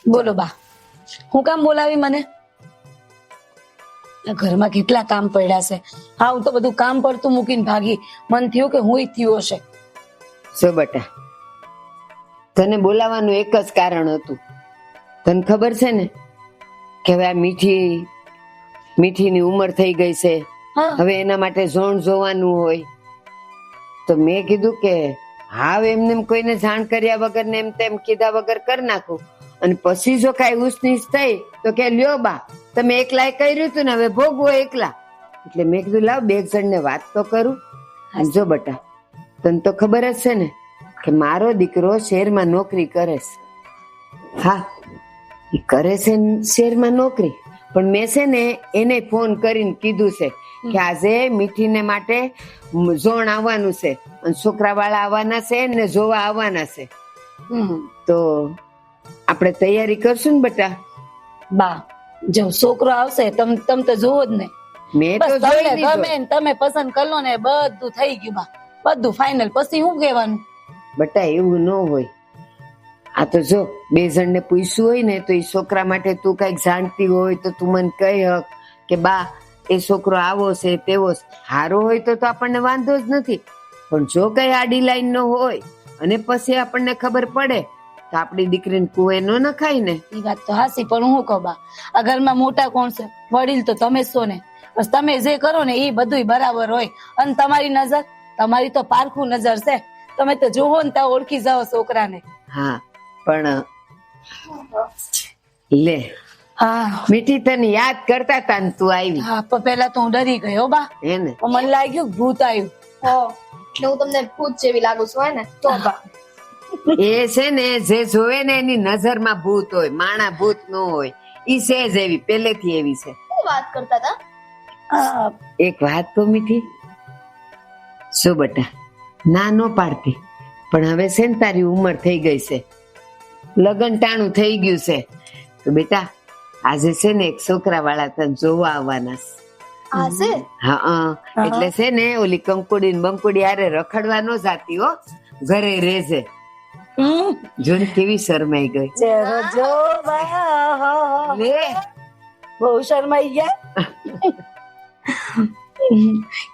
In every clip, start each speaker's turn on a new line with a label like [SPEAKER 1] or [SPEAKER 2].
[SPEAKER 1] બોલો બા, હું કામ બોલાવી મને? આ ઘરમાં કેટલા કામ પડ્યા છે. હા, હું તો બધું કામ પડતું મૂકીને ભાગી. મન થયું કે હું થયું હશે.
[SPEAKER 2] જો બેટા, તને બોલાવવાનું એક જ કારણ હતું. તને ખબર છે ને કે હવે આ મીઠીની ઉંમર થઈ ગઈ છે.
[SPEAKER 1] હા.
[SPEAKER 2] હવે એના માટે ઝોણ જોવાનું હોય તો મેં કીધું કે હાવ એમને કોઈને જાણ કર્યા વગર ને એમ તેમ કીધા વગર કરી નાખું. અને પછી જો કાંઈ ઉસનીસ થઈ તો કે લ્યો બા, તમે એકલાય કર્યું હતું ને હવે ભોગવો એકલા. એટલે મેં કીધું લાવ બે જણને વાત તો કરું. અને જો બેટા, તને તો ખબર જ છે ને કે મારો દીકરો શહેરમાં નોકરી કરે છે. હા, એ કરે છે શહેરમાં નોકરી, પણ મેં છે ને એને ફોન કરીને કીધું છે કે આજે મીઠીને માટે ઝોણ આવવાનું છે અને છોકરા વાળા આવવાના છે ને જોવા આવવાના છે. તો આપણે તૈયારી કરશું ને બેટા?
[SPEAKER 1] બા, જો છોકરો આવશે તમ તો જોવો જ ને.
[SPEAKER 2] મેં તો
[SPEAKER 1] બસ
[SPEAKER 2] જોઈ
[SPEAKER 1] તમને
[SPEAKER 2] લીધો.
[SPEAKER 1] ગમે ને તમે પસંદ કરી લો ને બધું થઈ ગયું બા, બધું ફાઇનલ. પછી શું કહેવાનું?
[SPEAKER 2] બેટા એવું ન હોય. આ તો જો બે જણને પૂછ્યું હોય ને તો એ છોકરા માટે તું કઈક જાણતી હોય તો તું મને કહી હક કે બા એ છોકરો આવો છે તેવો છે. હારો હોય તો આપણને વાંધો જ નથી, પણ જો કઈ આડી લાઈન નો હોય અને પછી આપણને ખબર પડે તો આપણી દીકરીને કુએ ન નખાય ને.
[SPEAKER 1] એ વાત તો હાસી, પણ હું કહું બા, આ ઘરમાં મોટા કોણ છે? વડીલ તો તમે છો ને. બસ તમે જે કરો ને એ બધું બરાબર હોય. અને તમારી નજર, તમારી તો પારખું નજર છે. તમે તો જોવો ને ત્યાં ઓળખી જાઓ છોકરાને.
[SPEAKER 2] હા, પણ લે
[SPEAKER 1] હા
[SPEAKER 2] મીઠી તને યાદ કરતા તા ને તું આવી.
[SPEAKER 1] હા, પણ પેલા તો હું ડરી ગયો બા.
[SPEAKER 2] હે ને?
[SPEAKER 1] મને લાગ્યું કે ભૂત આવ્યું.
[SPEAKER 3] એટલે હું તમને ભૂત જેવી લાગુ છું હોય ને તો બા.
[SPEAKER 2] એ છે ને જે જોવે ને એની નજરમાં ભૂત હોય, માણા ભૂત ન હોય. ઈ છે જ એવી, પહેલેથી એવી છે.
[SPEAKER 3] શું વાત કરતા હતા?
[SPEAKER 2] એક વાત તો મીઠી, શું બેટા, ના નો પાડતી, પણ હવે છે ને તારી ઉંમર થઈ ગઈ છે, લગન ટાણું થઈ ગયું છે, તો બેટા આજે છે ને એક છોકરા વાળા તને જોવા આવવાના છે.
[SPEAKER 3] આ છે?
[SPEAKER 2] હા, એટલે છે ને ઓલી કંકુડી ને બંકુડી હારે રખડવા ન જાતી હો, ઘરે રહેજે. જોને કેવી શરમાઈ ગઈ.
[SPEAKER 1] ચહેરો જો બા,
[SPEAKER 2] લે
[SPEAKER 1] બહુ શરમાઈ ગયા.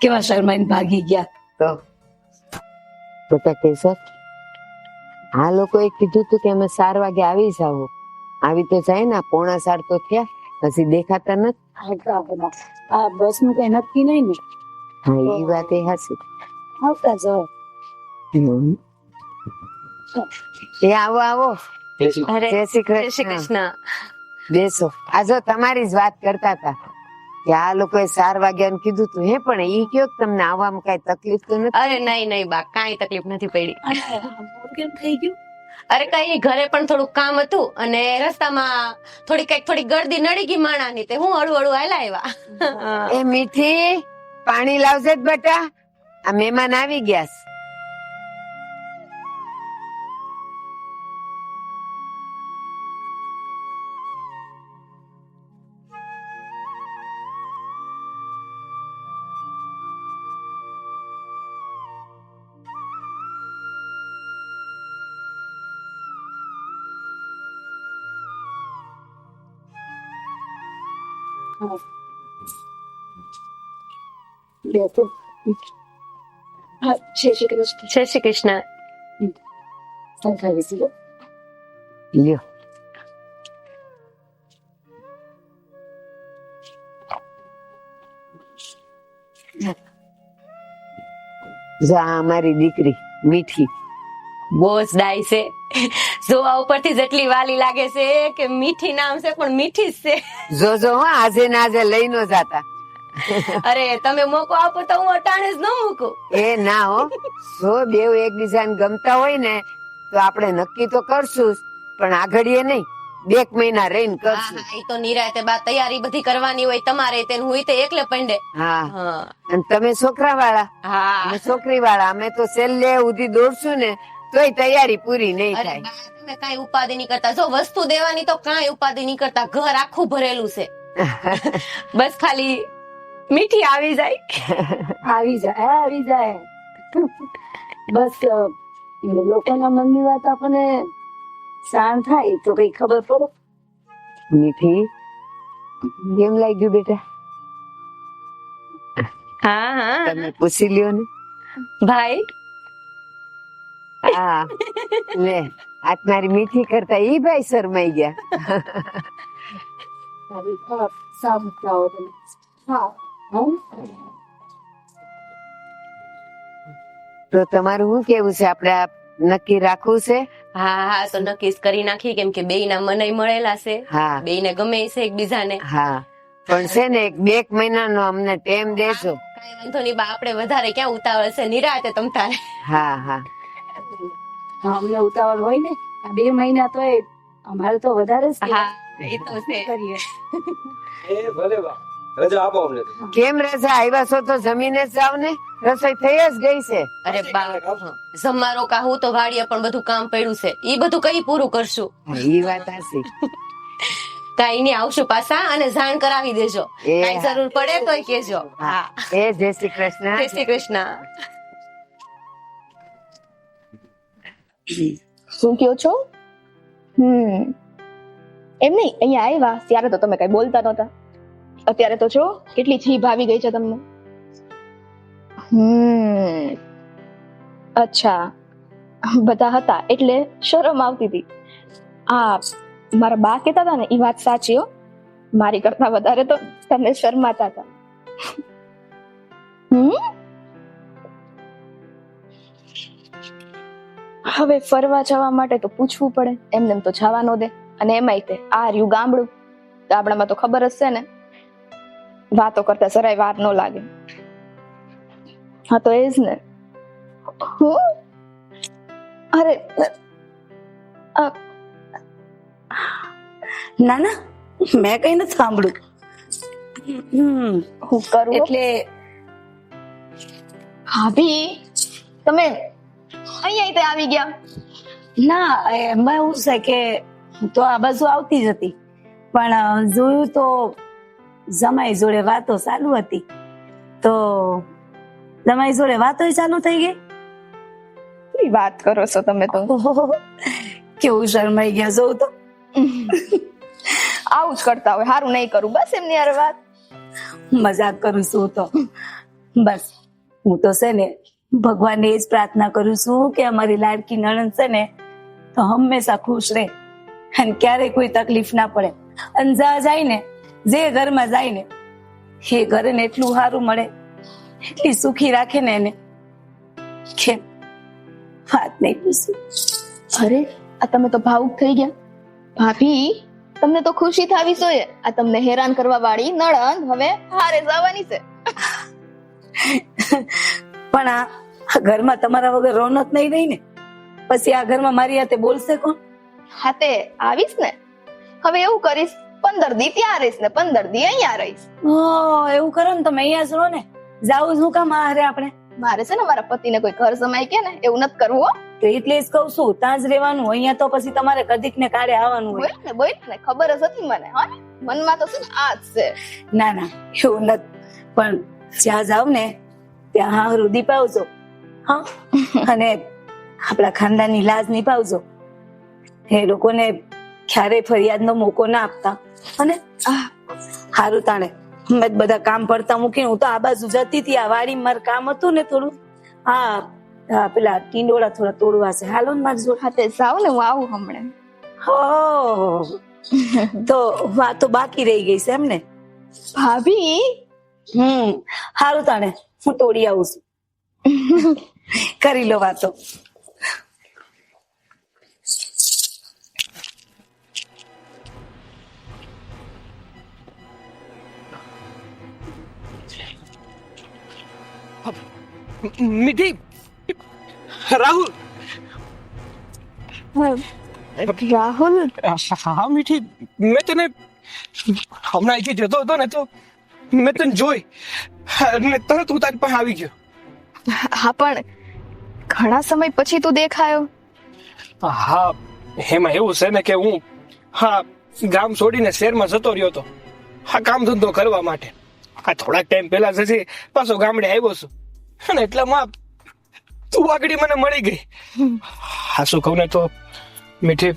[SPEAKER 1] કેવા શરમાઈને ભાગી ગયા.
[SPEAKER 2] તો બેટા કેસર, આ લોકોએ કીધું તું કે અમે 4 વાગે આવી જાવ. આવી તો જાય ને, 4:45 તો થયા, હજી દેખાતા નથી.
[SPEAKER 1] આ બસ નું કઈ નક્કી નહીં ને.
[SPEAKER 2] હા, એ વાત એ હાચી.
[SPEAKER 1] આવતા જાઓ.
[SPEAKER 2] એ આવો આવો.
[SPEAKER 4] અરે
[SPEAKER 2] જય શ્રી
[SPEAKER 4] જય શ્રી
[SPEAKER 2] કૃષ્ણ.
[SPEAKER 4] કૃષ્ણ.
[SPEAKER 2] બેસો. આ જો તમારી જ વાત કરતા હતા કે આ લોકોએ 4 વાગ્યાનું કીધું તું. હે, પણ ઈ કયો કે તમને આવવામાં કઈ તકલીફ તો નથી?
[SPEAKER 4] અરે નહીં બા, કાંઈ તકલીફ નથી પડી.
[SPEAKER 1] કેમ થઈ ગયું?
[SPEAKER 4] અરે કઈ ઘરે પણ થોડુંક કામ હતું અને રસ્તામાં થોડી ગળદી નડી ગઈ માણાની, તે હું હળુ હાલ્યા આવ્યા.
[SPEAKER 2] એ મીઠી, પાણી લાવજે જ બેટા, આ મહેમાન આવી ગયા છે.
[SPEAKER 1] બેસો. હા, જય શ્રી કૃષ્ણ.
[SPEAKER 4] જય શ્રી કૃષ્ણ.
[SPEAKER 2] લ્યો. જા અમારી દીકરી મીઠી
[SPEAKER 4] બહુ જ ડાય છે. જોવા ઉપરથી જેટલી વાલી લાગે છે કે મીઠી નામ છે પણ મીઠી જ છે.
[SPEAKER 2] જોજો હો, આજે ને આજે લઈ નો જાતા.
[SPEAKER 4] અરે તમે મોકો આપો તો હું અટાણે જ ન મૂકું.
[SPEAKER 2] એ ના હો, જો બેવ એકબીજાને ગમતા હોય ને તો આપણે નક્કી તો કરશું જ, પણ આગળીએ નહીં, 2 મહિના રહીને કરશું.
[SPEAKER 4] એ તો નિરાતે બા તૈયારી બધી કરવાની હોય તમારે, તેને હું તે એકલે પંડે.
[SPEAKER 2] હા, અને તમે છોકરા વાળા
[SPEAKER 4] હા,
[SPEAKER 2] અને છોકરી વાળા, અમે તો છેલ્લે સુધી દોડશું ને તોય તૈયારી પૂરી નહીં
[SPEAKER 4] અરે
[SPEAKER 2] થાય.
[SPEAKER 4] બા, તમે કાંઈ ઉપાધિ નહીં કરતા. જો વસ્તુ દેવાની તો કાંઈ ઉપાધિ નહીં કરતા, ઘર આખું ભરેલું છે. બસ ખાલી મીઠી આવી જાય.
[SPEAKER 1] આવી જાય, આવી જાય. બસ લોકોના મનની વાત આપણને શાંત થાય તો કઈ ખબર પડે.
[SPEAKER 2] મીઠી કેમ લાગ્યું બેટા?
[SPEAKER 4] હા હા
[SPEAKER 2] તમે પૂછી લ્યો ને.
[SPEAKER 4] ભાઈ
[SPEAKER 2] હા લે આજ મારી મીઠી કરતા ઈ ભાઈ શરમાઈ ગયા.
[SPEAKER 1] સારું જાઓ તમે. હા
[SPEAKER 2] તો તમારું શું કેવું છે? આપણે આ નક્કી રાખવું છે?
[SPEAKER 4] હા હા તો નક્કી જ કરી નાખી, કેમ કે બેયના મનય મળેલા છે,
[SPEAKER 2] હા
[SPEAKER 4] બેયને ગમે છે એકબીજાને.
[SPEAKER 2] હા પણ છે ને બે એક મહિનાનો અમને ટાઈમ દેજો.
[SPEAKER 4] કાંઈ વાંધો નહીં બા, આપણે વધારે ક્યાં ઉતાવળ છે, નિરાતે તમ તારે.
[SPEAKER 2] હા હા
[SPEAKER 1] અમને ઉતાવળ હોય ને. આ 2 મહિના તો અમારે તો વધારે જ
[SPEAKER 4] હા એ તો છે.
[SPEAKER 1] કરીએ.
[SPEAKER 5] એ ભલે બા, રજા આપો અમને.
[SPEAKER 2] કેમ રજા આવ્યા છો તો જમીને જ જાવ ને, રસોઈ થઈ જ ગઈ છે.
[SPEAKER 4] અરે બા જમારો કાહું તો વાડીએ પણ બધું કામ પડ્યું છે, ઈ બધું કઈ પૂરું કરશું.
[SPEAKER 2] ઈ વાત હાચી.
[SPEAKER 4] કાંઈ નહીં, આવશું પાછા અને જાણ કરાવી દેજો.
[SPEAKER 2] એ
[SPEAKER 4] કાંઈ
[SPEAKER 2] હા.
[SPEAKER 4] જરૂર પડે તોય કહેજો. હા
[SPEAKER 2] એ જય શ્રી કૃષ્ણ.
[SPEAKER 4] જય શ્રી કૃષ્ણ.
[SPEAKER 3] શું કયો છો? એમ નહીં, અહીંયા આવ્યા ત્યારે તો તમે કઈ બોલતા નહોતા. અત્યારે તો જો કેટલી જીભ આવી ગઈ છે તમને. અચ્છા, બધા હતા એટલે શરમ આવતી હતી. આ મારા બા કહેતા હતા ને એ વાત સાચી હો. મારી કરતા વધારે તો તમે શરમાતા હતા. હવે ફરવા જવા માટે તો પૂછવું પડે, એમને તો જવા ન દે. અને એમાંય તે આ રહ્યું ગામડું, ગામડામાં તો ખબર જ છે ને, વાતો કરતા જરાય વાર ન લાગે. હા તો એ જ ને. હું અરે
[SPEAKER 1] ના ના, મેં કઈ નથી સાંભળ્યું.
[SPEAKER 3] હું કરું
[SPEAKER 1] એટલે
[SPEAKER 3] ભાભી તમે અહીંયા તે આવી ગયા.
[SPEAKER 1] ના, એમાં એવું છે કે હું તો આ બાજુ આવતી જ હતી, પણ જોયું તો જમાઈ જોડે વાતો ચાલુ હતી, તો જમાઈ જોડે વાતો ચાલુ થઈ ગઈ.
[SPEAKER 3] કેવી વાત કરો છો તમે તો.
[SPEAKER 1] ઓહો, કેવું શરમાઈ ગયા જોઉં તો.
[SPEAKER 3] આવું જ કરતા હોય, સારું નહીં કરું બસ એમની યાર વાત.
[SPEAKER 1] મજાક કરું છું તો. બસ હું તો છે ને ભગવાનને એ જ પ્રાર્થના કરું છું કે અમારી લાડકી નણંદ છે ને તો હંમેશા ખુશ રહે અને ક્યારેય કોઈ તકલીફ ના પડે. અને જ્યાં જાય ને, જે ઘરમાં જાય ને, એ ઘરે ને એટલું સારું મળે, એટલી સુખી રાખે ને એને કે વાત નહીં પૂછું.
[SPEAKER 3] અરે આ તમે તો ભાવુક થઈ ગયા. ભાભી તમને તો ખુશી થવી જોઈએ. આ તમને હેરાન કરવા વાળી નણંદ હવે હારે જવાની છે.
[SPEAKER 1] પણ આ ઘરમાં તમારા વગર રોનક નહીં રહી ને, પછી આ ઘરમાં મારી હાથે બોલશે કોણ?
[SPEAKER 3] હા તે આવીશ ને. હવે એવું કરીશ, 15 દી ત્યાં રહીશ ને 15 દી અહીંયા રહીશ.
[SPEAKER 1] એવું કરો ને તમે અહીંયા જ રહો ને, જાવું શું કામ હારે આપણે?
[SPEAKER 3] મારે છે ને મારા પતિને કોઈ ઘર જમાઈ કે ને એવું નથી કરવું હો.
[SPEAKER 1] તો એટલે જ કઉ છું, ત્યાં જ રહેવાનું. અહીંયા તો પછી તમારે કદીક ને કાળે આવવાનું હોય.
[SPEAKER 3] બોલ ને ખબર જ હતી મને. હા ને મનમાં તો છે ને આ જ છે.
[SPEAKER 1] ના ના, એવું નથી. પણ જ્યાં જાવ ને ત્યાં હારું દીપાવજો. હા, અને આપણા ખાનદાનની લાજ નિભાવજો. એ લોકોને ક્યારેય ફરિયાદનો મોકો ના આપતા. અને હારું તાણે મેં બધા કામ પડતા મૂકીને હું તો આ બાજુ જતી હતી. આ વાડી મારું કામ હતું ને થોડું. હા, પેલા ટીંડોળા થોડા તોડવા છે. હાલો ને મારી જોડે.
[SPEAKER 3] હા તે જાવ ને હું આવું હમણાં.
[SPEAKER 1] હો, તો વાતો બાકી રહી ગઈ છે એમ ને?
[SPEAKER 3] ભાભી
[SPEAKER 1] હારું તાણે હું તોડી આવું છું. કરી લો વાતો.
[SPEAKER 5] મીઠી, રાહુલ.
[SPEAKER 3] રાહુલ
[SPEAKER 5] હા મીઠી, મેં તને હમણાં અહીંથી જતો હતો ને તો મેં તને જોઈ અને તરત હું તારી પાસે આવી ગયો.
[SPEAKER 3] હા પણ ઘણા સમય પછી તું દેખાયો.
[SPEAKER 5] હા, એમાં એવું છે ને કે હું ગામ છોડીને શહેરમાં જતો રહ્યો હતો આ કામ ધંધો કરવા માટે. આ થોડાક ટાઈમ પહેલા જ પાછો ગામડે આવ્યો છું અને એટલામાં તું આગળ મને મળી ગઈ. હા શું કહું ને તો મીઠી,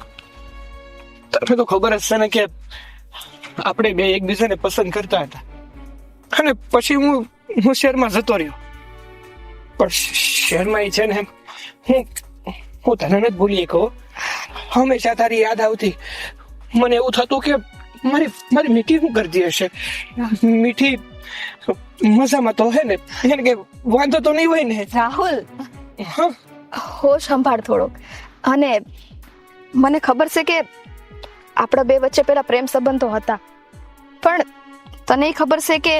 [SPEAKER 5] તને તો ખબર જ છે ને કે આપણે બે એકબીજાને પસંદ કરતા હતા, અને પછી હું શહેરમાં જતો રહ્યો. પણ શહેરમાં એ છે ને હું તને નથી ભૂલી કહું, હંમેશા તારી યાદ આવતી. મને એવું થતું કે મારી મીઠી શું કરતી હશે. મીઠી મજામાં તો હે ને, એને કે વાંધો તો નહીં હોય ને?
[SPEAKER 3] રાહુલ,
[SPEAKER 5] હા,
[SPEAKER 3] હોશ સંભાળ થોડોક. અને મને ખબર છે કે આપણા બે વચ્ચે પેલા પ્રેમ સંબંધો હતા, પણ તને ખબર છે કે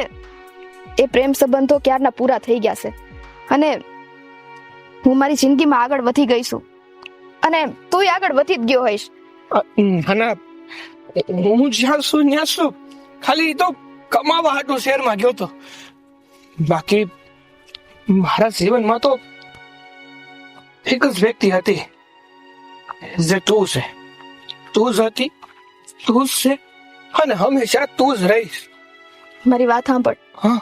[SPEAKER 3] એ પ્રેમ સંબંધો ક્યારના પૂરા થઈ ગયા છે, અને હું મારી જિંદગીમાં આગળ વધી ગઈ છું, અને તું આગળ વધી જ ગયો હોઈશ.
[SPEAKER 5] અને હું જ્યાં છું ખાલી તો કમાવા હાટું શહેરમાં ગયો તો. બાકી મારા જીવનમાં તો એક જ વ્યક્તિ હતી, જે તું છે. તું જ હતી, તું જ છે, અને હંમેશા તું જ રહીશ.
[SPEAKER 3] મારી વાત સાંભળ.
[SPEAKER 5] હા,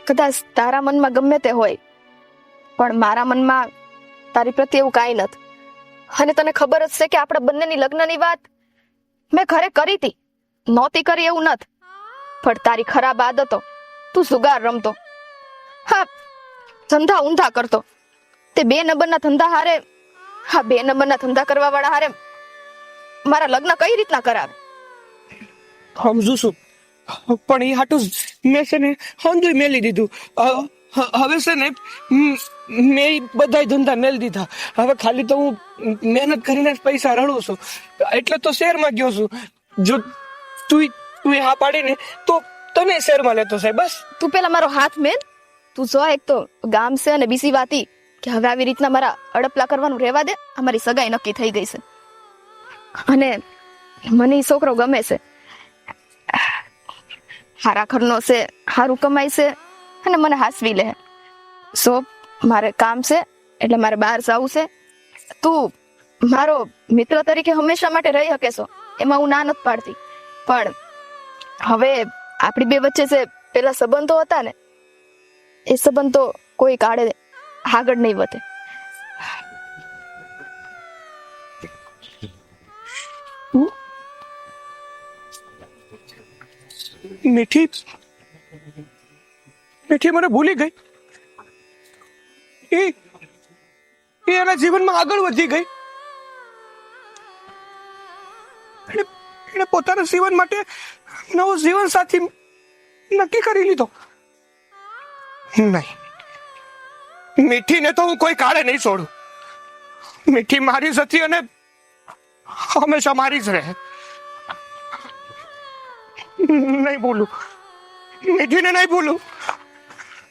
[SPEAKER 3] કદાચ તારા મનમાં ગમે તે હોય, પણ મારા મનમાં તારી પ્રત્યે એવું કાંઈ નથી. અને તને ખબર જ છે કે આપણા બંનેની લગ્નની વાત મેં ઘરે કરી હતી, નહોતી કરી એવું નથી, પણ તારી ખરાબ આદતો, તું જુગાર રમતો, હા, ધંધા ઊંધા કરતો, તે 2 નંબરના ધંધા હારે, હા, 2 નંબરના ધંધા કરવા વાળા હારે મારા લગ્ન કઈ રીતના કરાવે?
[SPEAKER 5] સમજુ છું, પણ એ હાટું મેં છે ને સમજી મેલી દીધું. હવે છે ને મેં બધા ધંધા મેલી દીધા. હવે ખાલી તો હું મહેનત કરીને પૈસા રડું છું, એટલે તો શહેરમાં ગયો છું. જો તું હા પાડી ને તો તને શહેરમાં લેતો છે. બસ
[SPEAKER 3] તું પેલા મારો હાથ મેલ. તું જો, એક તો ગામ છે, અને બીજી વાત ઈ કે હવે આવી રીતના મારા અડપલા કરવાનું રહેવા દે. અમારી સગાઈ નક્કી થઈ ગઈ છે, અને મને ઈ છોકરો ગમે છે, હારા ઘરનો છે, હારું કમાય છે, અને મને હાસવી લે. સો મારે કામ છે, એટલે મારે બહાર જવું છે. તું મારો મિત્ર તરીકે હંમેશા માટે રહી શકે છો, એમાં હું ના નથી પાડતી, પણ હવે આપણી બે વચ્ચે જે પેલા સંબંધો હતા ને, એ સંબંધો કોઈ કાળે આગળ નહીં વધે.
[SPEAKER 5] મીઠી મને ભૂલી ગઈ. એ એના જીવનમાં આગળ વધી ગઈ. એને પોતાના જીવન માટે નવો જીવન સાથી નક્કી કરી લીધો. નહીં, મીઠીને તો હું કોઈ કાળે નહીં છોડું. મીઠી મારી જ હતી, અને હંમેશા મારી જ રહે. નહીં બોલું, મીઠીને નહીં બોલું,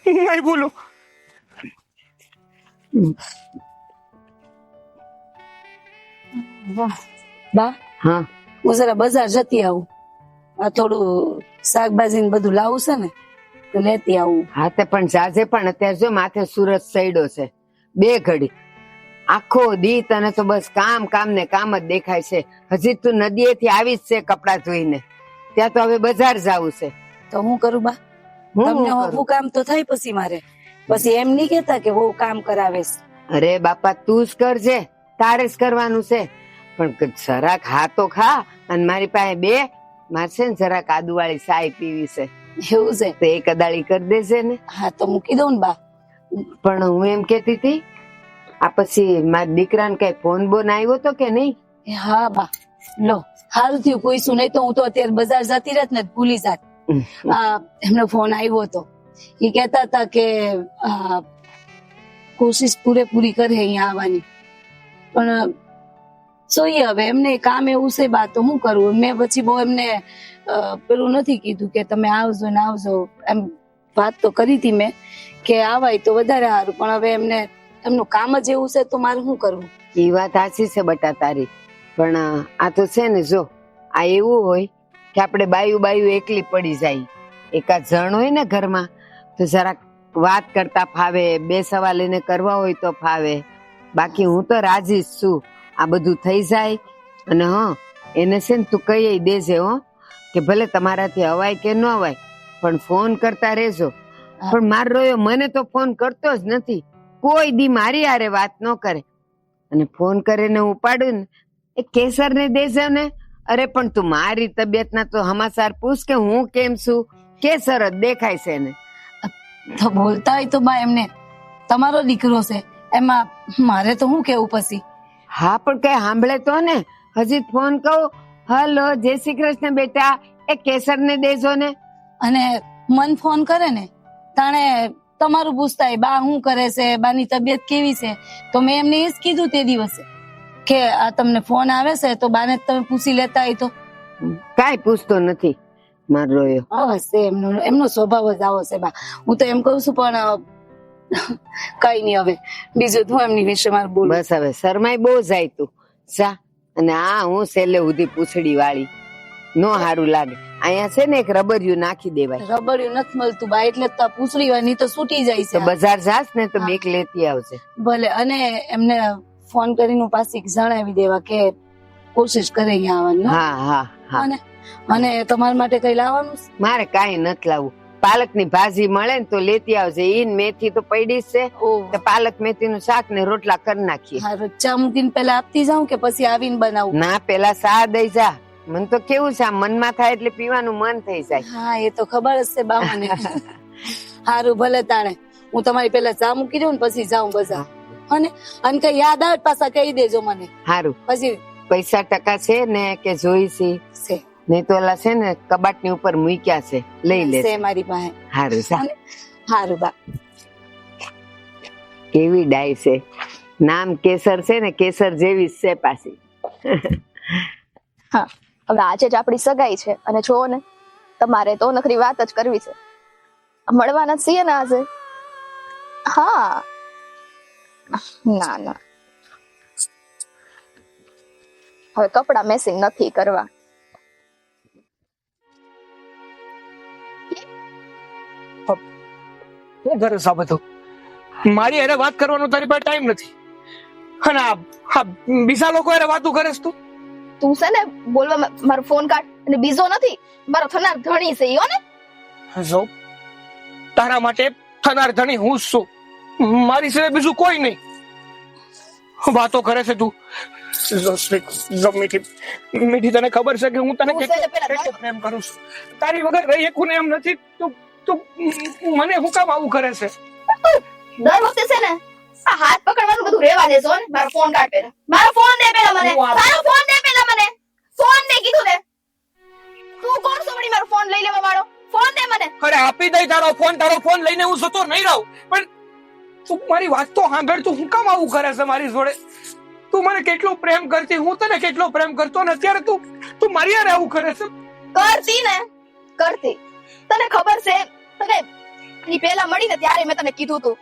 [SPEAKER 5] નહીં બોલું.
[SPEAKER 1] બા,
[SPEAKER 2] હા,
[SPEAKER 1] હું જરા બજાર જતી આવું. આ થોડું શાકભાજી ને બધું લાવું છે ને, તો લેતી આવું.
[SPEAKER 2] હા, તે પણ જાજે. પણ અત્યારે જો માથે સુરત સડ્યો છે, 2 ઘડી આખો દી તને તો બસ કામ કામ ને કામ જ દેખાય છે. હજી તું નદીએથી આવી જ છે કપડાં ધોઈને, ત્યાં તો હવે બજાર જાવું છે.
[SPEAKER 1] તો હું કરું બા?
[SPEAKER 2] હું
[SPEAKER 1] તમને
[SPEAKER 2] કરું?
[SPEAKER 1] હું કામ તો થાય પછી મારે. પછી એમ નહીં કેતા કે બહુ કામ કરાવેશ.
[SPEAKER 2] અરે બાપા, તું જ કરજે, તારે જ કરવાનું છે. પણ જરાક હા તો ખા. અને મારી પાસે 2 મારે છે ને જરાક આદુવાળી ચાય પીવી છે.
[SPEAKER 1] એવું છે?
[SPEAKER 2] તો એક અદાળી કરી દેજે ને.
[SPEAKER 1] હા, તો મૂકી દઉં ને બા.
[SPEAKER 2] પણ હું એમ કેતી હતી, આ પછી મારા દીકરાને કઈ ફોન બોન આવ્યો તો કે નહીં?
[SPEAKER 1] હા બા, લો સારું થયું પૂછ્યું, નહીં તો હું તો અત્યારે બજાર જતી રહેત ને ભૂલી જાત. એમનો ફોન આવ્યો હતો. એ કહેતા હતા કે કોશિશ પૂરેપૂરી કરે અહીંયા આવવાની, પણ જોઈએ હવે એમને કામ એવું છે બા, તો શું કરવું. મેં પછી બહુ એમને પેલું નથી કીધું કે તમે આવજો ને આવજો. એમ વાત તો કરી હતી મેં કે આવાય તો વધારે સારું, પણ હવે એમનું કામ જ એવું છે, તો મારે શું કરવું.
[SPEAKER 2] એ વાત સાચી છે બટા તારી, પણ આ તો છે ને, જો આ એવું હોય કે આપણે બાયું એકલી પડી જાય, એકાદ જણ હોય ને ઘરમાં તો જરાક વાત કરતા ફાવે, 2 સવાલ એને કરવા હોય તો ફાવે. બાકી હું તો રાજી જ છું, આ બધું થઈ જાય. અને હા, એને છે ને તું કહી દેજે હો કે ભલે તમારાથી અવાય કે ન અવાય, પણ ફોન કરતા રહેજો. પણ મારો રોયો મને તો ફોન કરતો જ નથી, કોઈ દી મારી હારે વાત ન કરે. અને ફોન કરીને ઉપાડું ને એ કેસર ને દેજો ને. અરે પણ તું મારી તબિયતના તો સમાચાર પૂછ કે હું કેમ છું. કેસર જ દેખાય છે ને.
[SPEAKER 1] તો બોલતા હોય તો બા એમને તમારો દીકરો છે એમાં મારે તો શું કેવું પછી.
[SPEAKER 2] હા પણ કઈ સાંભળે તો ને. હજી ફોન કહું, હલો જય શ્રી કૃષ્ણ બેટા, એ કેસર ને દેજો ને.
[SPEAKER 1] અને મન ફોન કરે ને તાણે તમારું પૂછતા હોય બા શું કરે છે, બાની તબિયત કેવી છે. તો મેં એમને એ જ કીધું તે દિવસે કે આ તમને ફોન આવે છે તો બાને તમે પૂછી લેતા હોય તો.
[SPEAKER 2] કાઈ પૂછતો નથી મારો રોયો.
[SPEAKER 1] બસ એમનો સ્વભાવ જ આવો છે બા. હું તો એમ કઉ છું પણ કઈ નહીં હવે બીજું હું એમની વિશે મારે બોલું.
[SPEAKER 2] બસ હવે શરમાઈ બહુ જાય તું જા. અને આ હું છેલ્લે સુધી પૂછડી વાળી નો સારું લાગે. અહીંયા છે ને એક રબરિયું નાખી દેવાય.
[SPEAKER 1] રબડિયું નથી મળતું બા એટલે તો પૂછડી હોય નહીં તો છૂટી જાય
[SPEAKER 2] તો
[SPEAKER 1] છે.
[SPEAKER 2] બજાર જાસ ને તો બેક લેતી આવશે.
[SPEAKER 1] ભલે. અને એમને ફોન કરીને પાછી જણાવી દેવા કે કોશિશ કરે અહીંયા આવવાની હો.
[SPEAKER 2] હા હા હા.
[SPEAKER 1] અને તમારા માટે કઈ લાવવાનું છે?
[SPEAKER 2] મારે કાંઈ નથી લાવવું. પાલક ની ભાજી મળે ને તો લેતી આવજે. ઈન મેથી તો પડી જ છે.
[SPEAKER 1] ઓહ,
[SPEAKER 2] તો પાલક મેથી નું શાક ને રોટલા કરી નાખીએ.
[SPEAKER 1] હારું. ચા મૂકીને પેલા આપતી જાઉં કે પછી આવીને બનાવું?
[SPEAKER 2] ના પેલા સા દઈ જા. મન તો કેવું છે મનમાં થાય એટલે પીવાનું મન થઈ જાય.
[SPEAKER 1] હા એ તો ખબર જ છે બા મને. હારું ભલે તાણે હું તમારી પેલા ચા મૂકી દઉં ને પછી જાઉં બજાર. અને કઈ યાદ આવે પાછા કહી દેજો મને.
[SPEAKER 2] હારું.
[SPEAKER 1] પછી
[SPEAKER 2] પૈસા ટકા છે ને કે જોઈ
[SPEAKER 1] છે
[SPEAKER 2] નહીં તો ઓલા છે ને કબાટ ની ઉપર મૂક્યા છે, લઈ લે.
[SPEAKER 1] છે મારી પાસે.
[SPEAKER 2] હારું જા.
[SPEAKER 1] હારું બા.
[SPEAKER 2] કેવી ડાય છે. નામ કેસર છે ને કેસર જેવી જ છે પાછી.
[SPEAKER 3] હા હવે આજે જ આપણી સગાઈ છે અને જો ને તમારે તો નખરી વાત જ કરવી છે. મળવાના જ છીએ ને આજે. હા ના ના હવે કપડા મેસિંગ નથી કરવા.
[SPEAKER 5] હું કરે છે આ બધું? મારી એને વાત કરવાનો તારી પાસે ટાઈમ નથી. અને આ બીજા લોકો એને વાતું કરે છે તું.
[SPEAKER 3] તું છે ને બોલવા મારો ફોન કાઢ. અને બીજો નથી મારો થનાર ધણી છે ઈયો ને.
[SPEAKER 5] જો તારા માટે થનાર ધણી હું જ છું. મારી સિવાય બીજું કોઈ નહીં. વાતો કરે છે તું. જો મીઠી તને ખબર છે કે હું તને કેટલો પ્રેમ કરું છું. તારી વગર રહી શકું ને એમ નથી. તું મને હું કામ આવું કરે છે?
[SPEAKER 3] દર વખતે છે ને આ હાથ પકડવાનું બધું રેવા દેશો ને. મારો ફોન કાઢ પેલા. મારો ફોન દે પેલા મને. મારો ફોન દે પેલા મને. ફોન દે કીધું ને. તું કોણ છો વળી મારો ફોન લઈ લેવા વાળો? ફોન દે મને.
[SPEAKER 5] અરે આપી દઈ તારો ફોન લઈને હું જતો નહીં રહું. પણ તું મારી વાત તો સાંભળ. તું હું કામ આવું કરે છે મારી જોડે? તું મને કેટલો પ્રેમ કરતી, હું તને કેટલો પ્રેમ કરતો ને અત્યારે તું મારી યાર આવું કરે છે.
[SPEAKER 3] કરતી ને કરતી. તને ખબર છે તને પેલા મળીને ત્યારે મેં તને કીધું તું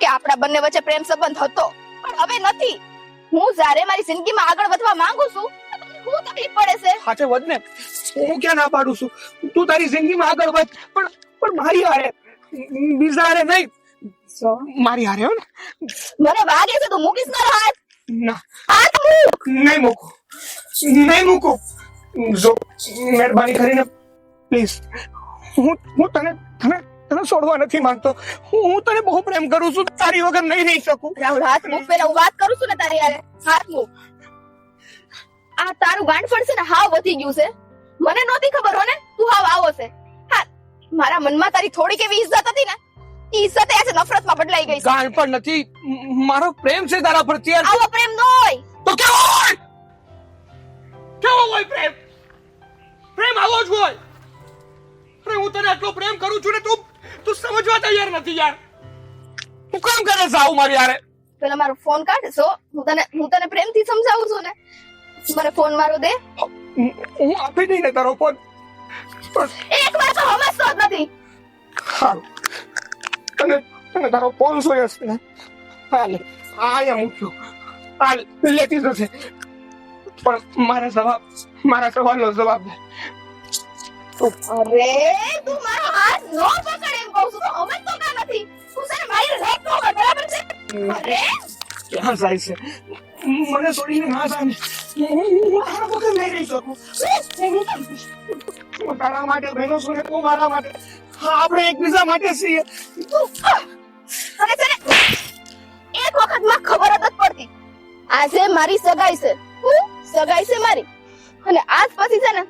[SPEAKER 3] કે આપણા બંને વચ્ચે પ્રેમ સંબંધ હતો પણ હવે નથી. હું જ્યારે મારી જિંદગીમાં આગળ વધવા માંગુ છું હું તકલીફ પડે છે.
[SPEAKER 5] સાચે વધ ને. હું ક્યાં ના પાડું છું. તું તારી જિંદગીમાં આગળ વધ પણ મારી હારે, બીજા હારે નહીં. મારી હારે હો ને.
[SPEAKER 3] મને વાગે છે તું મૂકીશ મારો હાથ.
[SPEAKER 5] ના
[SPEAKER 3] હાથ મૂક.
[SPEAKER 5] નહીં મૂકો. જો મહેરબાની કરીને પ્લીઝ. હું તને છોડવા નથી માંગતો. હું તને બહુ પ્રેમ કરું છું. તારી વગર નહીં રહી શકું.
[SPEAKER 3] રાહુલ હાથ મૂક. પેલા હું વાત કરું છું ને તારી હારે. હાથ મૂક. આ તારું ગાંઠપણ છે ને હાવ વધી ગયું છે. મને નહોતી ખબર હો ને તું હાવ આવો છે. હા મારા મનમાં તારી થોડીક એવી ઇજ્જત હતી ને ઈ ઇજ્જત આજે નફરતમાં બદલાઈ ગઈ છે.
[SPEAKER 5] ગાંઠપણ નથી, મારો પ્રેમ છે તારા પ્રત્યે.
[SPEAKER 3] આવો પ્રેમ ન હોય
[SPEAKER 5] તો કેવો હોય? કેવો હોય પ્રેમ? પ્રેમ આવો જ હોય. અરે હું તને આટલો પ્રેમ કરું છું ને તું સમજવા તૈયાર નથી યાર. હું કામ કરે છે આવું મારી યારે?
[SPEAKER 3] પેલા મારો ફોન કાઢ. જો હું તને પ્રેમથી સમજાવું છું ને. મને ફોન મારો દે.
[SPEAKER 5] હું આપી દઈ ને તારો ફોન.
[SPEAKER 3] એક વાર તો સમજતો જ નથી.
[SPEAKER 5] સારું, તને તારો ફોન જોઈએ છે ને? હાલ આયા મૂક્યો. હાલ લેતી જશે. પણ મારા સવાલનો જવાબ દે.
[SPEAKER 3] અરે તું મારો હાથ નો પકડ એમ કહું છું. તો સમજતો કાં નથી? તું છે ને મારી રેક નો કર. બરાબર છે? અરે
[SPEAKER 5] ક્યાં જાય છે? મને છોડીને ના જાય. હું તારા વગર નહીં રહી શકું. હું તારા માટે બહેનો છું ને તું મારા માટે. હા આપણે એકબીજા માટે છીએ.
[SPEAKER 3] અને છે ને એક વખત માં ખબર જ પડતી આજે મારી સગાઈ છે. હું સગાઈ છે મારી, અને આજ પછી છે ને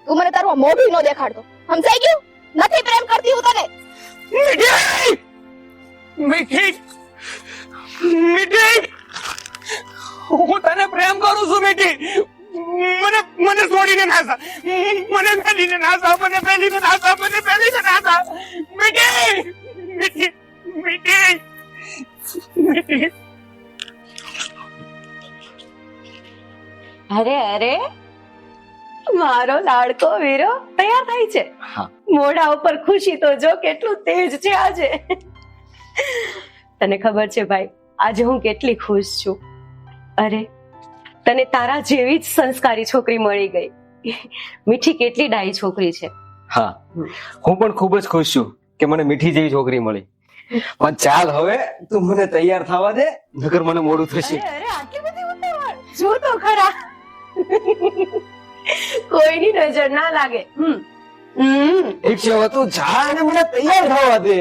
[SPEAKER 3] તું મને તારું આ મોઢું ન દેખાડતો, સમજાઈ ગયું? નથી પ્રેમ કરતી હું તને.
[SPEAKER 5] મીઠી મીઠી, હું તને પ્રેમ કરું છું મીઠી. મને છોડીને ના જા, મને પેલીને ના જા, મને પેલીને ના જા, મને પેલીને ના જા. મીઠી મીઠી મીઠી મીઠી.
[SPEAKER 4] અરે અરે, મારો લાડકો વીરો તૈયાર થાય છે. મોઢા ઉપર ખુશી તો જો કેટલું તેજ છે આજે. તને ખબર છે ભાઈ, આજે હું કેટલી ખુશ છું. અરે, તને તારા જેવી જ સંસ્કારી છોકરી મળી ગઈ. મીઠી કેટલી ડાઈ છોકરી છે.
[SPEAKER 6] હા, હું પણ ખૂબ જ ખુશ છું કે મને મીઠી જેવી છોકરી મળી. પણ ચાલ હવે તું મને તૈયાર થવા દે, નકર મને મોડું થશે.
[SPEAKER 4] અરે આટલી બધી ઉતાવળ, જો તો ખરા. કોઈની નજર ના લાગે.
[SPEAKER 6] ઠીક છે, હવે તું જા અને મને તૈયાર થવા દે.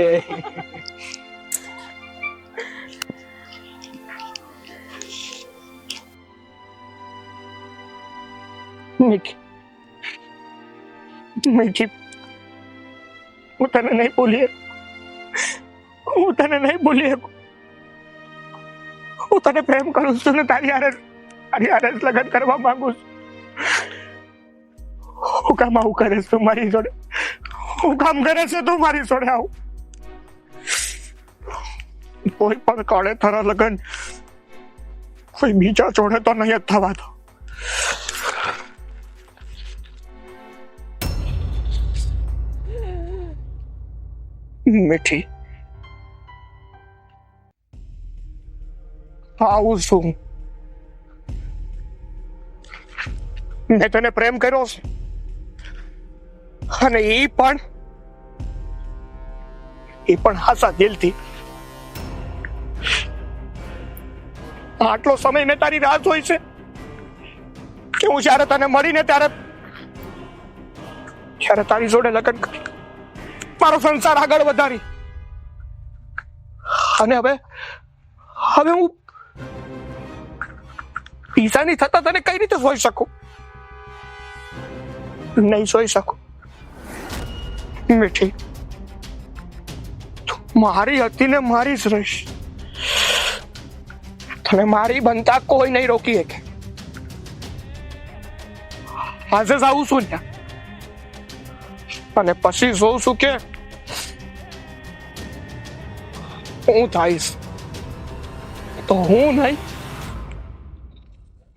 [SPEAKER 5] મીઠી મીઠી, હું તને નહીં ભૂલી શકું. હું તને નહીં ભૂલી શકું. હું તને પ્રેમ કરું છું ને તારી હારે લગ્ન કરવા માંગુ છું. હું કામ આવું કરે છે તું મારી જોડે? હું કામ કરે છે તું મારી જોડે આવું? કોઈ પણ કાળે તારા લગ્ન કોઈ બીજા જોડે તો નહીં જ થવા દો. મીઠી, આવું છું. મેં તને પ્રેમ કર્યો છે, અને એ પણ હાસા દિલથી. આટલો સમય મેં તારી રાહ જોઈ છે કે હું જ્યારે તને મળીને ત્યારે તારી જોડે લગ્ન કરી, મારો સંસાર આગળ વધારી. અને હવે હું પીસાની થતા તને કઈ રીતે જોઈ શકું? નહીં જોઈ શકું. મીઠી, તું મારી હતી ને મારી જ રહીશ. તને મારી બનતા કોઈ નહીં રોકી શકે. આજે જ આવું છું ત્યાં, અને પછી જોઉં છું કે હું થઈશ તો હું નહીં,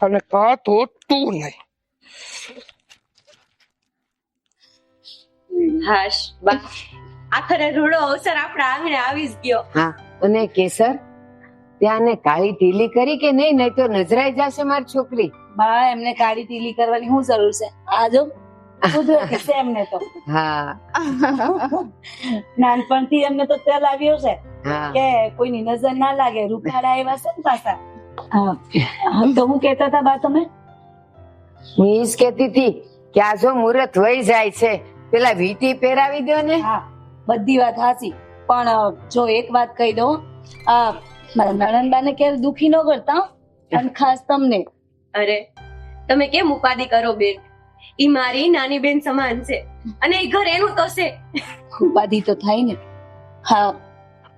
[SPEAKER 5] અને કાં તો તું નહીં.
[SPEAKER 4] હાશ બા, આખરે રૂડો અવસર આપણા આંગણે આવી જ ગયો.
[SPEAKER 2] હા, અને કેસર ત્યાં ને કાળી ટીલી કરી કે નહીં? નહીં તો નજરાઈ જશે મારી છોકરી.
[SPEAKER 1] બા, એમને કાળી ટીલી કરવાની શું જરૂર છે? આ જો કુદરતી છે એમને તો.
[SPEAKER 2] હા
[SPEAKER 1] નાનપણથી એમને તો તેલ આવ્યો છે
[SPEAKER 2] હા
[SPEAKER 1] કે કોઈની નજર ના લાગે. રૂપાળા એવા છે ને પાછા. હા, તો હું કહેતા હતા બા તમે?
[SPEAKER 2] હું ઈ જ કહેતી હતી કે આ જો મુહૂર્ત વહી જાય છે, પેલા વીટી પહેરાવી દો ને.
[SPEAKER 1] હા, બધી વાત સાચી, પણ જો એક વાત કહી દઉં, આ મારા નણંદબાને ક્યારે દુખી ન કરતા હો. અને ખાસ તમને.
[SPEAKER 4] અરે, તમે કેમ ઉપાધિ કરો બેન? ઈ મારી નાની બેન સમાન છે, અને એ ઘર એનું તો છે.
[SPEAKER 1] ઉપાધિ તો થાય ને. હા,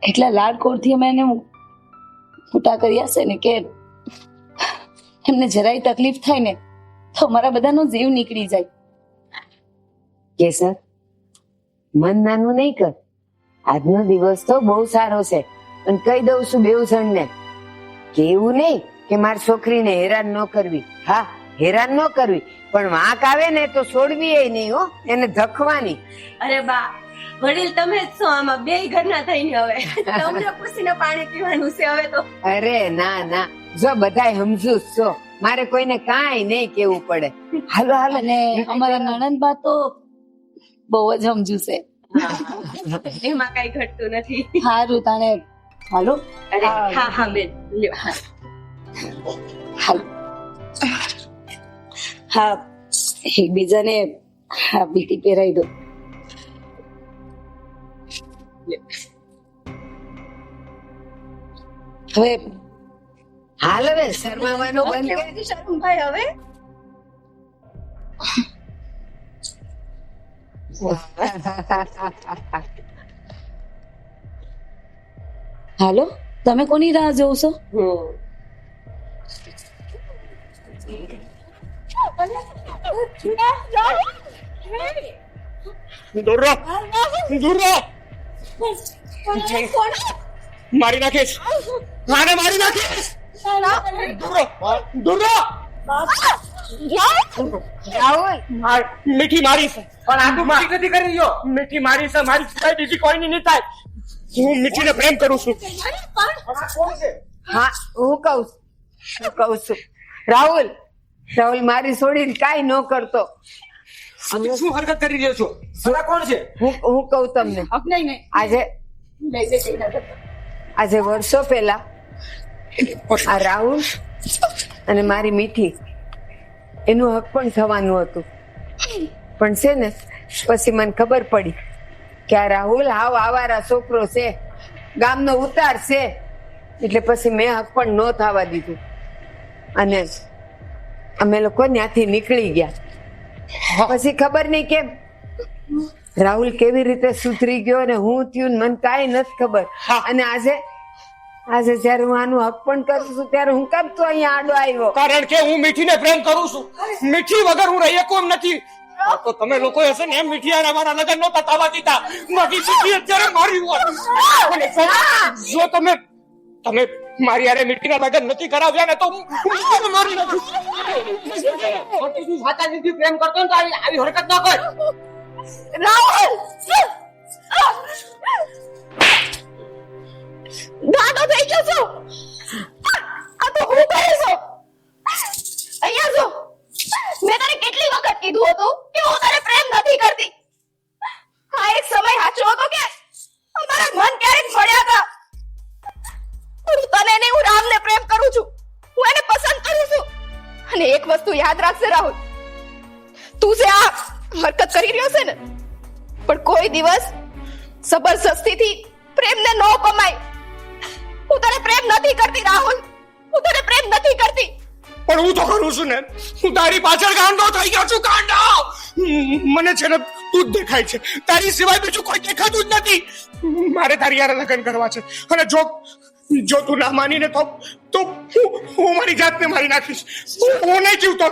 [SPEAKER 1] એટલા લાડકોડથી અમે એને મોટા કર્યા છે ને કે એમને જરાય તકલીફ થાય ને તો અમારા બધાનો જીવ નીકળી જાય.
[SPEAKER 2] કેસર, મન નાનું નહીં કર. આજનો દિવસ તો બહુ સારો છે, અને કહી દઉં છું બેઉ જણને કે એવું નહીં કે મારી છોકરીને હેરાન ન કરવી. હા, હેરાન ન કરવી, પણ વાંક આવે ને તો છોડવી એ નહીં હો, એને ધખવાની.
[SPEAKER 4] અરે બા, વડીલ તમે જ છો આમાં, બે ઘરના થઈને. હવે તમને પૂછીને પાણી પીવાનું છે હવે તો.
[SPEAKER 2] અરે ના ના, જો બધાય સમજુ જ છો, મારે કોઈને કાંઈ નહીં કેવું પડે. હાલો હાલો.
[SPEAKER 1] અને અમારા નણંદબા તો બહુ જ સમજુ છે.
[SPEAKER 4] એમાં કઈ ઘટતું નથી.
[SPEAKER 1] સારું તાણે હાલો.
[SPEAKER 4] અરે હા હા બેન, લ્યો.
[SPEAKER 1] હાલો. હા, એકબીજાને હા બીટી પહેરાવી દો. હવે
[SPEAKER 2] હાલ હવે શરમાવાનું બંધ કર.
[SPEAKER 4] શરમભાઈ હવે
[SPEAKER 1] હાલો, તમે કોની રાહ જોવ છો?
[SPEAKER 5] દૂર રહો, દૂર રહો. મારી નાખીશ, મારે મારી નાખીશ. દૂર રહો, દૂર રહો. મીઠી મારી છે,
[SPEAKER 6] પણ આ તું મીઠી નથી કરી રહ્યો.
[SPEAKER 5] મીઠી મારી છે, મારી સિવાય બીજી કોઈની નહીં થાય. હું મીઠીને પ્રેમ કરું છું.
[SPEAKER 2] હા, હું કહું છું રાહુલ, રાહુલ મારી છોડીને કાંઈ ન કરતો.
[SPEAKER 6] શું હરકત કરી રહ્યો છો? આ કોણ છે?
[SPEAKER 2] હું કહું તમને, આજે વર્ષો પહેલા આ રાહુલ અને મારી મીઠી એનું હક પણ થવાનું હતું, પણ છે ને પછી મને ખબર પડી કે આ રાહુલ હાવ આવારા છોકરો છે, ગામનો ઉતાર છે, એટલે પછી મેં હક પણ ન થવા દીધું અને અમે લોકો ત્યાંથી નીકળી ગયા. પછી ખબર નહીં કેમ રાહુલ કેવી રીતે સુધરી ગયો અને હું થયું મને કાંઈ નથી ખબર. અને આજે જયારે હું આનું હક પણ કરું છું ત્યારે હું કેમ તો અહીંયા આડો આવ્યો?
[SPEAKER 5] કારણ કે હું મીઠીને પ્રેમ કરું છું. મીઠી વગર હું રહી શકું એમ નથી. તો તમે લોકો હશે ને એમ મીઠી અને અમારા લગ્ન નહોતા થવા દીધા. બાકી મીઠી અત્યારે મારી હોત. જો તમે મારી યારે મીઠીના લગ્ન નથી કરાવ્યા ને તો હું મારી નાખું.
[SPEAKER 6] સાચા દીદી પ્રેમ કરતો ને તો આવી હરકત ન કર.
[SPEAKER 3] રાહુલ ગાંડો થઈ ગયો છો. આ તો હું કરે છો? અહીંયા જો, મેં તને કેટલી વખત કીધું હતું કે હું તને પ્રેમ નથી કરતી. આ એક સમય સાચો હતો કે અમારા મન ક્યારેક મળ્યા હતા. હું તને નહીં, હું રામને પ્રેમ કરું છું, હું એને પસંદ કરું છું. અને એક વસ્તુ યાદ રાખજે રાહુલ, તું જે આ હરકત કરી રહ્યો છે ને, પણ કોઈ દિવસ જબરજસ્તીથી પ્રેમને ન કમાય. હું તને પ્રેમ નથી કરતી રાહુલ, હું તને પ્રેમ નથી કરતી.
[SPEAKER 5] પણ હું તો કરું છું ને. હું તારી પાછળ ગાંડો થઈ ગયો છું. ગાંડો મને છે ને તું જ દેખાય છે, તારી સિવાય બીજું કોઈ દેખાતું જ નથી. મારે તારી યારે લગ્ન કરવા છે અને જો તું ના માનીને તો હું મારી જાતને મારી નાખીશ. હું નહીં જીવતો.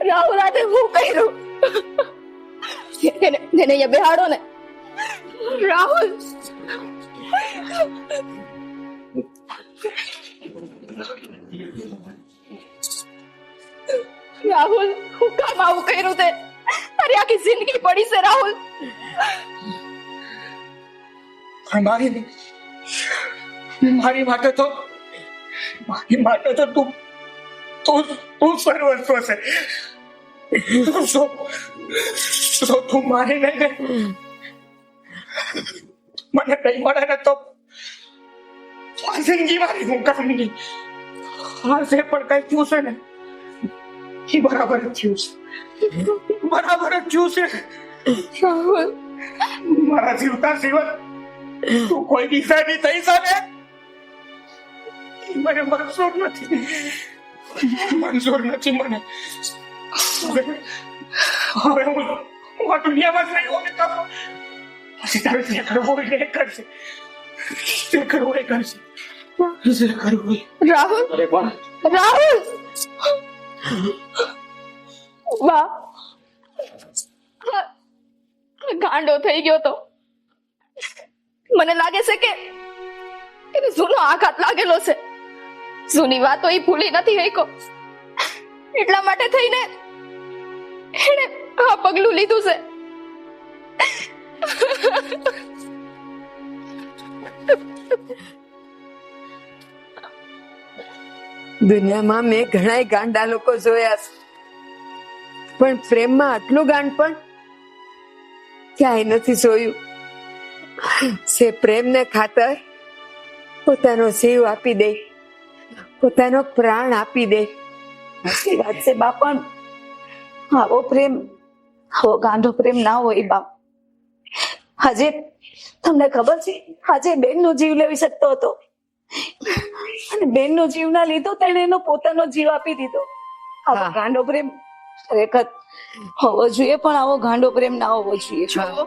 [SPEAKER 3] રાહુલ આજે હું કર્યું? એને અહીંયા બેહાડો ને. રાહુલ રાહુલ હું કામ આવું કર્યું તે? તારી આખી જિંદગી પડી છે રાહુલ.
[SPEAKER 5] મારી માટે તો તું સર્વસ્વ છે. તું મારી નહીં મને કઈ મળે ને તો જિંદગી મારી હું કામની. આજે પણ કઈ થયું છે ને એ બરાબર જ થયું છે. બરાબર જ થયું છે.
[SPEAKER 3] રાહુલ
[SPEAKER 5] મારા જીવતા જીવન તું કોઈ દિશાની થઈ શકે મને મંજૂર નથી. મંજૂર નથી મને. હવે હું આ દુનિયામાં જ નહીં હોને તો પછી તારે જે કરવું હોય એ કરશે. જે કરવું એ કરશે. જે કરવું એ.
[SPEAKER 3] રાહુલ રાહુલ વાહ, ગાંડો થઈ ગયો તો. મને લાગે છે કે એને જૂનો આઘાત લાગેલો છે. જૂની વાતો એ ભૂલી નથી શક્યો, એટલા માટે થઈને એને આ પગલું લીધું છે.
[SPEAKER 2] દુનિયામાં મેં ઘણા ગાંડા લોકો જોયા છે, પણ પ્રેમમાં આટલું ગાંડ પણ ક્યાંય નથી જોયું. છે પ્રેમને ખાતર પોતાનો જીવ આપી દે, પોતાનો પ્રાણ આપી દે.
[SPEAKER 1] સાચી વાત છે બાપા. આવો પ્રેમ, આવો ગાંડો પ્રેમ ના હોય બાપ. આજે તમને ખબર છે, આજે બેનનો જીવ લેવી શકતો હતો અને બેનનો જીવ ના લીધો તેણે એનો પોતાનો જીવ આપી દીધો. આવો
[SPEAKER 2] હા.
[SPEAKER 1] ગાંડો પ્રેમ ખરેખર હોવો જોઈએ, પણ આવો ગાંડો પ્રેમ ના હોવો જોઈએ.
[SPEAKER 3] જુઓ,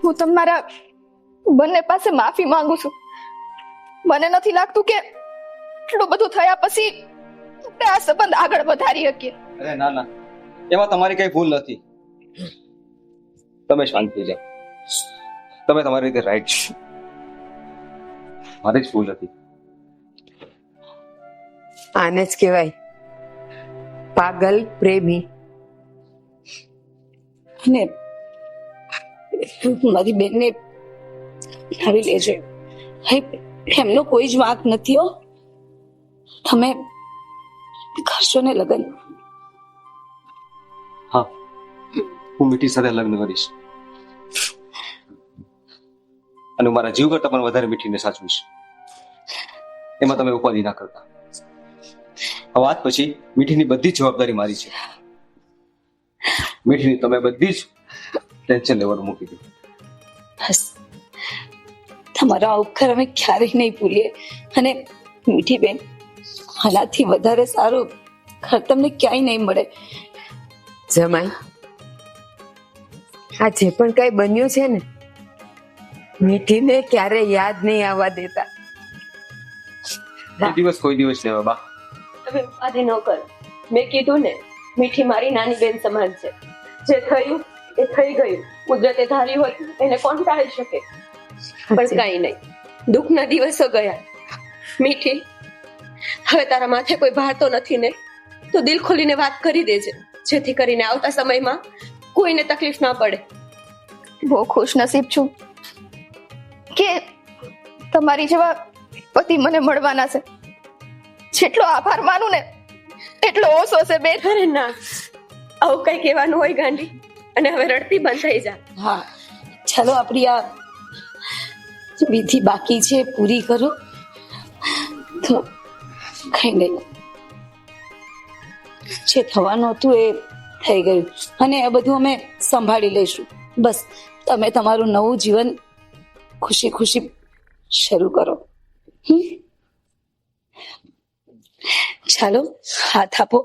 [SPEAKER 3] હું તમારા બંને પાસે માફી માંગુ છું. મને નથી લાગતું કે એટલું બધું થયા પછી આપણે આ સંબંધ આગળ વધારી શકીએ.
[SPEAKER 6] અરે ના ના, એમાં તમારી કઈ ભૂલ નથી. તમે શાંત થઈ જાઓ. તમે તમારી રીતે રાઈટ છો. મારી જ ભૂલ હતી.
[SPEAKER 2] આને જ કહેવાય પાગલ પ્રેમી.
[SPEAKER 1] અને મારી બેનને લાવી લેજો. હે, એમનો કોઈ જ વાંક નથી હો. તમે કરશો ને લગ્ન?
[SPEAKER 6] હા, હું મીઠી સાથે લગ્ન કરીશ અને મારા જીવ કરતા પણ વધારે મીઠીને સાચવીશ. એમાં તમે ઉપાધિ ના કરતા. હવે આજ પછી મીઠીની બધી જ જવાબદારી મારી છે. મીઠીની તમે બધી જ ટેન્શન લેવાનું મૂકી દીધું.
[SPEAKER 1] બસ, તમારા આ ઉપકાર અમે ક્યારેય નહીં ભૂલીએ. અને મીઠી બેન, આનાથી વધારે સારું ઘર તમને ક્યાંય નહીં મળે.
[SPEAKER 2] જમાઈ, આ જે પણ કઈ બન્યું છે ને, મીઠીને ક્યારે યાદ નહીં આવવા દેતા.
[SPEAKER 6] એ દિવસ કોઈ દિવસ લેવા બા.
[SPEAKER 4] તમે ઉપાધિ ન કરો. મેં કીધું ને, મીઠી મારી નાની બેન સમાન છે. જે થયું એ થઈ ગયું. કુદરતે ધાર્યું હોય એને કોણ ટાળી શકે? પણ કઈ નહીં, દુઃખના દિવસો ગયા. મીઠી, હવે તારા માથે કોઈ ભાર તો નથી ને? તો દિલ ખોલીને વાત કરી દેજે, જેથી કરીને આવતા સમયમાં કોઈને તકલીફ ના પડે.
[SPEAKER 3] બહુ ખુશ નસીબ છું કે તમારી જેવા પતિ મને મળવાના છે. જેટલો આભાર માનું ને એટલો ઓછો છે બેન.
[SPEAKER 4] અરે ના, આવું કઈ કહેવાનું હોય ગાંડી? અને હવે રડતી બંધ થઈ જા.
[SPEAKER 1] હા, ચાલો આપણી આ વિધિ બાકી છે પૂરી કરો તો કઈ નહીં. જે થવાનું હતું એ થઈ ગયું અને એ બધું અમે સંભાળી લઈશું. બસ તમે તમારું નવું જીવન ખુશી ખુશી શરૂ કરો. ચાલો, હાથ આપો.